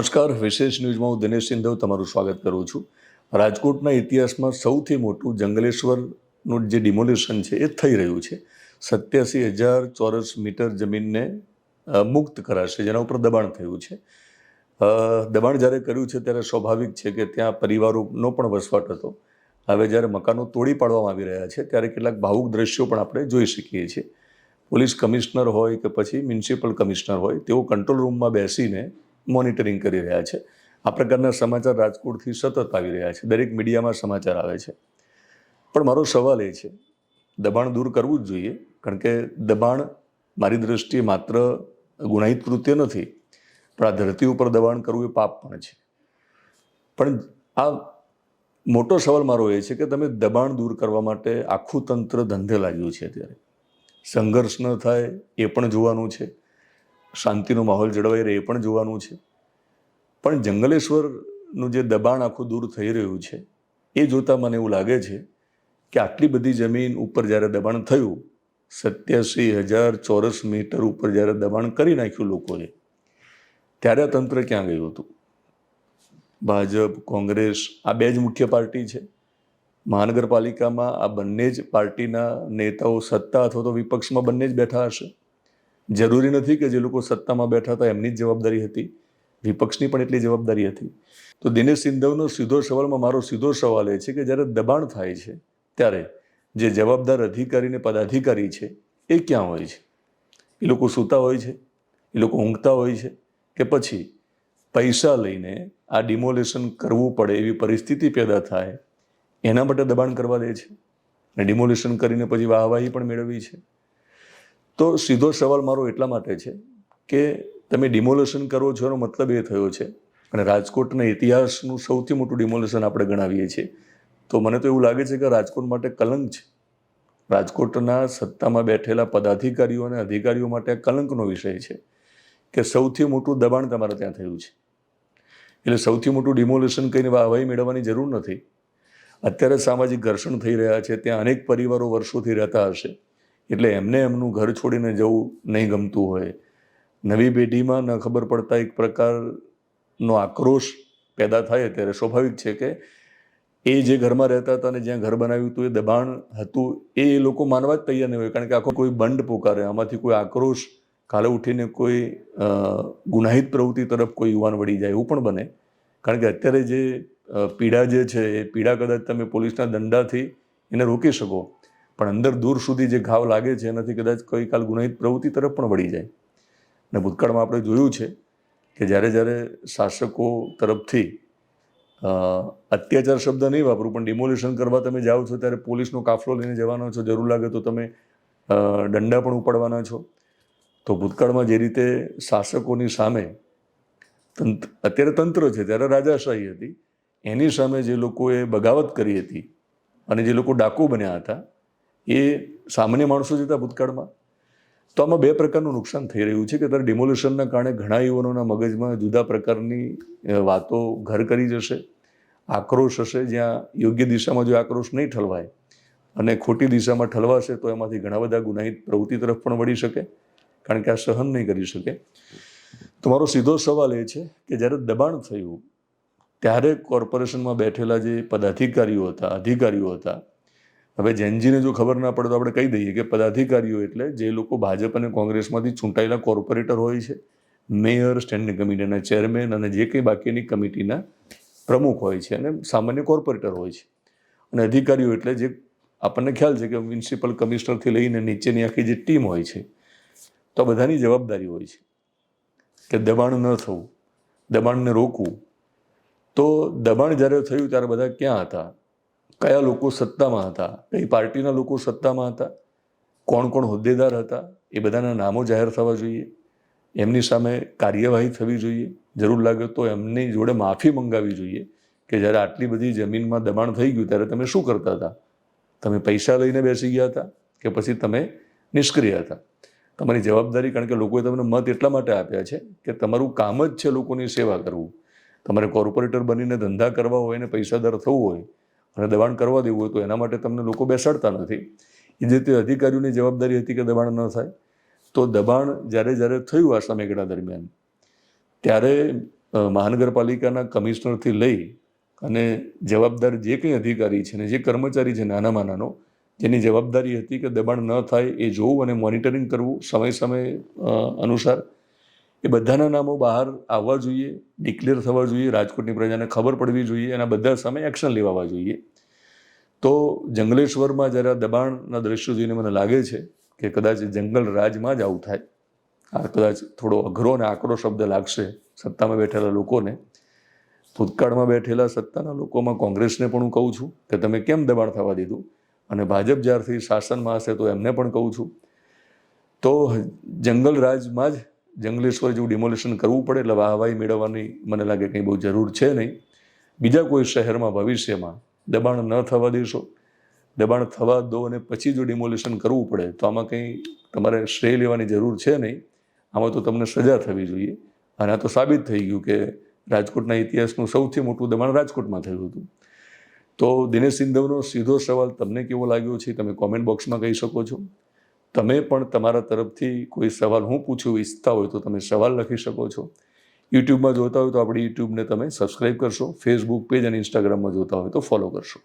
નમસ્કાર, વિશેષ ન્યૂઝમાં હું દિનેશ સિંધવ તમારું સ્વાગત કરું છું. રાજકોટના ઇતિહાસમાં સૌથી મોટું જંગલેશ્વરનું જે ડિમોલિશન છે એ થઈ રહ્યું છે. 87,000 ચોરસ મીટર જમીનને મુક્ત કરાશે, જેના ઉપર દબાણ થયું છે. દબાણ જ્યારે કર્યું છે ત્યારે સ્વાભાવિક છે કે ત્યાં પરિવારોનો પણ વસવાટ હતો. હવે જ્યારે મકાનો તોડી પાડવામાં આવી રહ્યા છે ત્યારે કેટલાક ભાવુક દ્રશ્યો પણ આપણે જોઈ શકીએ છીએ. પોલીસ કમિશનર હોય કે પછી મ્યુનિસિપલ કમિશનર હોય, તેઓ કંટ્રોલ રૂમમાં બેસીને મોનિટરિંગ કરી રહ્યા છે. આ પ્રકારના સમાચાર રાજકોટથી સતત આવી રહ્યા છે, દરેક મીડિયામાં સમાચાર આવે છે. પણ મારો સવાલ એ છે, દબાણ દૂર કરવું જ જોઈએ, કારણ કે દબાણ મારી દૃષ્ટિએ માત્ર ગુનાહિત કૃત્ય નથી, પણ આ ધરતી ઉપર દબાણ કરવું એ પાપ પણ છે. પણ આ મોટો સવાલ મારો એ છે કે તમે દબાણ દૂર કરવા માટે આખું તંત્ર ધંધે લાગ્યું છે. અત્યારે સંઘર્ષ ન થાય એ પણ જોવાનું છે, શાંતિનો માહોલ જળવાઈ રહે એ પણ જોવાનું છે. પણ જંગલેશ્વરનું જે દબાણ આખું દૂર થઈ રહ્યું છે એ જોતાં મને એવું લાગે છે કે આટલી બધી જમીન ઉપર જ્યારે દબાણ થયું, 87,000 ચોરસ મીટર ઉપર જ્યારે દબાણ કરી નાખ્યું લોકોએ, ત્યારે આ તંત્ર ક્યાં ગયું હતું? ભાજપ, કોંગ્રેસ આ બે જ મુખ્ય પાર્ટી છે. મહાનગરપાલિકામાં આ બંને જ પાર્ટીના નેતાઓ સત્તા અથવા તો વિપક્ષમાં બંને જ બેઠા હશે. જરૂરી નથી કે જે લોકો સત્તામાં બેઠા હતા એમની જ જવાબદારી હતી, વિપક્ષની પણ એટલી જવાબદારી હતી. તો દિનેશ સિંધવનો સીધો સવાલમાં મારો સીધો સવાલ એ છે કે જ્યારે દબાણ થાય છે ત્યારે જે જવાબદાર અધિકારી ને પદાધિકારી છે એ ક્યાં હોય છે? એ લોકો સૂતા હોય છે, એ લોકો ઊંઘતા હોય છે, કે પછી પૈસા લઈને આ ડિમોલેશન કરવું પડે એવી પરિસ્થિતિ પેદા થાય એના માટે દબાણ કરવા દે છે અને ડિમોલેશન કરીને પછી વાહવાહી પણ મેળવી છે? તો સીધો સવાલ મારો એટલા માટે છે કે તમે ડિમોલેશન કરો છો એનો મતલબ એ થયો છે, અને રાજકોટના ઇતિહાસનું સૌથી મોટું ડિમોલેશન આપણે ગણાવીએ છીએ, તો મને તો એવું લાગે છે કે રાજકોટ માટે કલંક છે. રાજકોટના સત્તામાં બેઠેલા પદાધિકારીઓ અને અધિકારીઓ માટે આ કલંકનો વિષય છે કે સૌથી મોટું દબાણ તમારે ત્યાં થયું છે. એટલે સૌથી મોટું ડિમોલેશન કરીને વાહવાહી મેળવવાની જરૂર નથી. અત્યારે સામાજિક ઘર્ષણ થઈ રહ્યા છે, ત્યાં અનેક પરિવારો વર્ષોથી રહેતા હશે, એટલે એમને એમનું ઘર છોડીને જવું નહીં ગમતું હોય. નવી પેઢીમાં ન ખબર પડતા એક પ્રકારનો આક્રોશ પેદા થાય ત્યારે સ્વાભાવિક છે કે એ જે ઘરમાં રહેતા હતા અને જ્યાં ઘર બનાવ્યું હતું એ દબાણ હતું એ લોકો માનવા જ તૈયાર નહીં હોય, કારણ કે આખો કોઈ બંધ પોકારે, આમાંથી કોઈ આક્રોશ કાલે ઉઠીને કોઈ ગુનાહિત પ્રવૃત્તિ તરફ કોઈ યુવાન વળી જાય એવું પણ બને. કારણ કે અત્યારે જે પીડા જે છે એ પીડા કદાચ તમે પોલીસના દંડાથી એને રોકી શકો, પણ અંદર દૂર સુધી જે ઘાવ લાગે છે એનાથી કદાચ કોઈ કાલ ગુનાહિત પ્રવૃત્તિ તરફ પણ વળી જાય. અને ભૂતકાળમાં આપણે જોયું છે કે જ્યારે શાસકો તરફથી અત્યાચાર શબ્દ નહીં વાપરું, પણ ડિમોલિશન કરવા તમે જાઓ છો ત્યારે પોલીસનો કાફલો લઈને જવાનો છો, જરૂર લાગે તો તમે દંડા પણ ઉપાડવાના છો. તો ભૂતકાળમાં જે રીતે શાસકોની સામે અત્યારે તંત્ર છે, ત્યારે રાજાશાહી હતી, એની સામે જે લોકોએ બગાવત કરી હતી અને જે લોકો ડાકુ બન્યા હતા એ સામાન્ય માણસો જ હતા ભૂતકાળમાં. તો આમાં બે પ્રકારનું નુકસાન થઈ રહ્યું છે કે ત્યારે ડિમોલિશનના કારણે ઘણા યુવાનોના મગજમાં જુદા પ્રકારની વાતો ઘર કરી જશે, આક્રોશ હશે. જ્યાં યોગ્ય દિશામાં જો આક્રોશ નહીં ઠલવાય અને ખોટી દિશામાં ઠલવાશે તો એમાંથી ઘણા બધા ગુનાહિત પ્રવૃત્તિ તરફ પણ વળી શકે, કારણ કે આ સહન નહીં કરી શકે. તો મારો સીધો સવાલ એ છે કે જ્યારે દબાણ થયું ત્યારે કોર્પોરેશનમાં બેઠેલા જે પદાધિકારીઓ હતા, અધિકારીઓ હતા, હવે જેનજીને જો ખબર ના પડે તો આપણે કહી દઈએ કે પદાધિકારીઓ એટલે જે લોકો ભાજપ અને કોંગ્રેસમાંથી ચૂંટાયેલા કોર્પોરેટર હોય છે, મેયર, સ્ટેન્ડિંગ કમિટીના ચેરમેન અને જે કંઈ બાકીની કમિટીના પ્રમુખ હોય છે, અને સામાન્ય કોર્પોરેટર હોય છે. અને અધિકારીઓ એટલે જે આપણને ખ્યાલ છે કે મ્યુનિસિપલ કમિશનરથી લઈને નીચેની આખી જે ટીમ હોય છે. તો આ બધાની જવાબદારી હોય છે કે દબાણ ન થવું, દબાણને રોકવું. તો દબાણ જ્યારે થયું ત્યારે બધા ક્યાં હતા? કયા લોકો સત્તામાં હતા? કઈ પાર્ટીના લોકો સત્તામાં હતા? કોણ કોણ હોદ્દેદાર હતા? એ બધાના નામો જાહેર થવા જોઈએ, એમની સામે કાર્યવાહી થવી જોઈએ, જરૂર લાગે તો એમની જોડે માફી મંગાવવી જોઈએ કે જ્યારે આટલી બધી જમીનમાં દબાણ થઈ ગયું ત્યારે તમે શું કરતા હતા? તમે પૈસા લઈને બેસી ગયા હતા કે પછી તમે નિષ્ક્રિય હતા? તમારી જવાબદારી, કારણ કે લોકોએ તમને મત એટલા માટે આપ્યા છે કે તમારું કામ જ છે લોકોની સેવા કરવું. તમારે કોર્પોરેટર બનીને ધંધા કરવા હોય ને પૈસાદાર થવું હોય અને દબાણ કરવા દેવું હોય તો એના માટે તમને લોકો બેસાડતા નથી. એ જે તે અધિકારીઓની જવાબદારી હતી કે દબાણ ન થાય. તો દબાણ જ્યારે થયું આ સમયગાળા દરમિયાન ત્યારે મહાનગરપાલિકાના કમિશનરથી લઈ અને જવાબદાર જે કંઈ અધિકારી છે ને જે કર્મચારી છે નાનામાં નાનો, જેની જવાબદારી હતી કે દબાણ ન થાય એ જોવું અને મોનિટરિંગ કરવું સમય અનુસાર, એ બધાના નામો બહાર આવવા જોઈએ, ડિક્લેર થવા જોઈએ, રાજકોટની પ્રજાને ખબર પડવી જોઈએ, અને બધા સામે એક્શન લેવાવા જોઈએ. તો જંગલેશ્વરમાં જ્યારે દબાણના દ્રશ્યો જોઈને મને લાગે છે કે કદાચ જંગલ રાજમાં જ આવું થાય. આ કદાચ થોડો અઘરો અને આકરો શબ્દ લાગશે સત્તામાં બેઠેલા લોકોને. ભૂતકાળમાં બેઠેલા સત્તાના લોકોમાં કોંગ્રેસને પણ હું કહું છું કે તમે કેમ દબાણ થવા દીધું, અને ભાજપ જ્યારથી શાસનમાં હશે તો એમને પણ કહું છું. તો જંગલ રાજમાં જ જંગલેશ્વર જેવું ડિમોલિશન કરવું પડે એટલે વાહવાહી મેળવવાની મને લાગે કંઈ બહુ જરૂર છે નહીં. બીજા કોઈ શહેરમાં ભવિષ્યમાં દબાણ ન થવા દેશો, દબાણ થવા દો અને પછી જો ડિમોલિશન કરવું પડે તો આમાં કંઈ તમારે શ્રેય લેવાની જરૂર છે નહીં. આમાં તો તમને સજા થવી જોઈએ. અને આ તો સાબિત થઈ ગયું કે રાજકોટના ઇતિહાસનું સૌથી મોટું દબાણ રાજકોટમાં થયું હતું. તો દિનેશ સિંધવનો સીધો સવાલ તમને કેવો લાગ્યો છે તમે કોમેન્ટ બોક્સમાં કહી શકો છો. તમે પણ તમારા તરફથી કોઈ સવાલ હું પૂછું ઈચ્છતા હોય તો તમે સવાલ લખી શકો છો. યુટ્યુબમાં જોતા હોય તો આપણી યુટ્યુબને તમે સબસ્ક્રાઈબ કરશો, ફેસબુક પેજ અને ઇન્સ્ટાગ્રામમાં જોતા હોય તો ફોલો કરશો.